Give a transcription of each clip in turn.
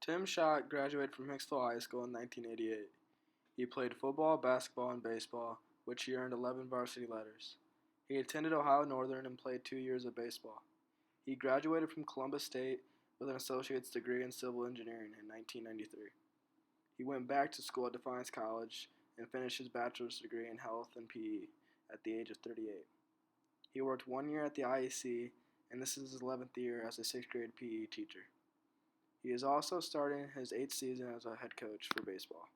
Tim Schott graduated from Hicksville High School in 1988. He played football, basketball, and baseball, which he earned 11 varsity letters. He attended Ohio Northern and played 2 years of baseball. He graduated from Columbus State with an associate's degree in civil engineering in 1993. He went back to school at Defiance College and finished his bachelor's degree in health and PE at the age of 38. He worked 1 year at the IEC, and this is his 11th year as a 6th grade PE teacher. He is also starting his 8th season as a head coach for baseball.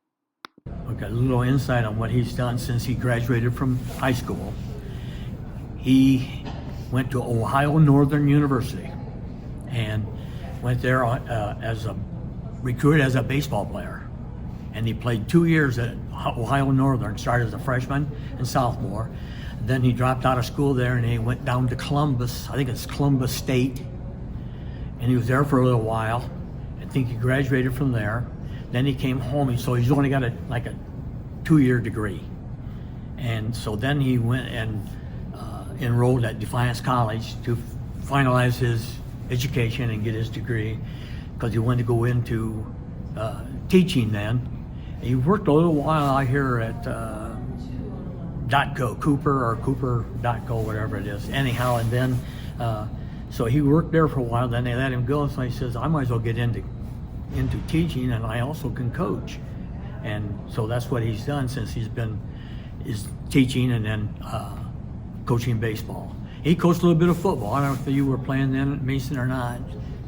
We got a little insight on what he's done since he graduated from high school. He went to Ohio Northern University and went there as a recruit as a baseball player. And he played 2 years at Ohio Northern, started as a freshman and sophomore. Then he dropped out of school there and he went down to Columbus, I think it's Columbus State. And he was there for a little while. I think he graduated from there. Then he came home, so he's only got a 2-year degree. And so then he went and enrolled at Defiance College to finalize his education and get his degree, because he wanted to go into teaching then. He worked a little while out here at Cooper.co, whatever it is. Anyhow, and then, so he worked there for a while, then they let him go, so he says, I might as well get into teaching, and I also can coach. And so that's what he's done since is teaching and then coaching baseball. He coached a little bit of football. I don't know if you were playing then at Mason or not,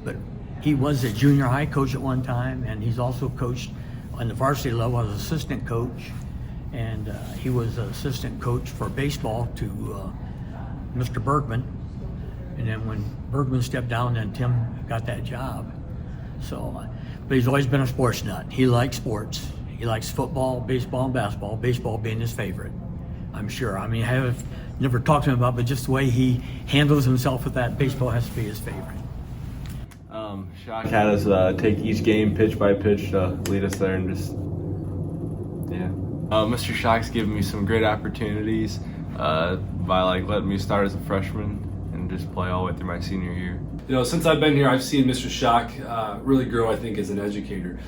but he was a junior high coach at one time, and he's also coached on the varsity level as assistant coach. And he was an assistant coach for baseball to Mr. Bergman. And then when Bergman stepped down, then Tim got that job. So, but he's always been a sports nut. He likes sports. He likes football, baseball, and basketball. Baseball being his favorite, I'm sure. I mean, I have never talked to him about, but just the way he handles himself with that, baseball has to be his favorite. Shock had us take each game pitch by pitch to lead us there, and just, yeah. Mr. Shock's given me some great opportunities by letting me start as a freshman and just play all the way through my senior year. You know, since I've been here, I've seen Mr. Shock really grow, I think, as an educator.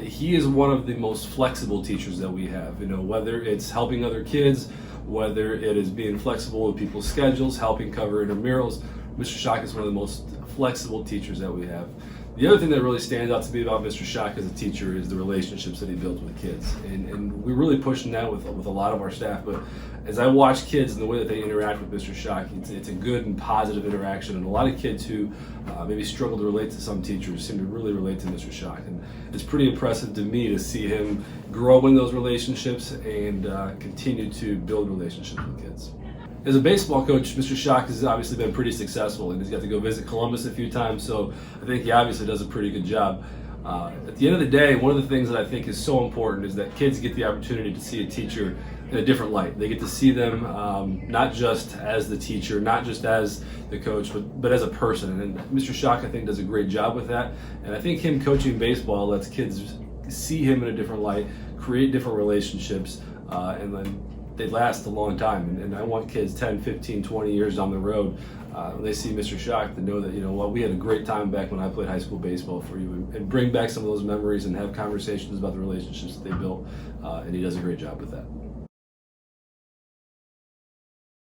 He is one of the most flexible teachers that we have. You know, whether it's helping other kids, whether it is being flexible with people's schedules, helping cover intramurals, Mr. Shock is one of the most flexible teachers that we have. The other thing that really stands out to me about Mr. Shock as a teacher is the relationships that he builds with kids. And we're really pushing that with a lot of our staff. But as I watch kids and the way that they interact with Mr. Shock, it's a good and positive interaction. And a lot of kids who maybe struggle to relate to some teachers seem to really relate to Mr. Shock. And it's pretty impressive to me to see him grow in those relationships and continue to build relationships with kids. As a baseball coach, Mr. Shock has obviously been pretty successful, and he's got to go visit Columbus a few times, so I think he obviously does a pretty good job. At the end of the day, one of the things that I think is so important is that kids get the opportunity to see a teacher in a different light. They get to see them not just as the teacher, not just as the coach, but as a person. And Mr. Shock, I think, does a great job with that. And I think him coaching baseball lets kids see him in a different light, create different relationships, and then they last a long time. And I want kids 10, 15, 20 years down the road, when they see Mr. Shock, to know that, you know what, we had a great time back when I played high school baseball for you, and bring back some of those memories and have conversations about the relationships that they built. And he does a great job with that.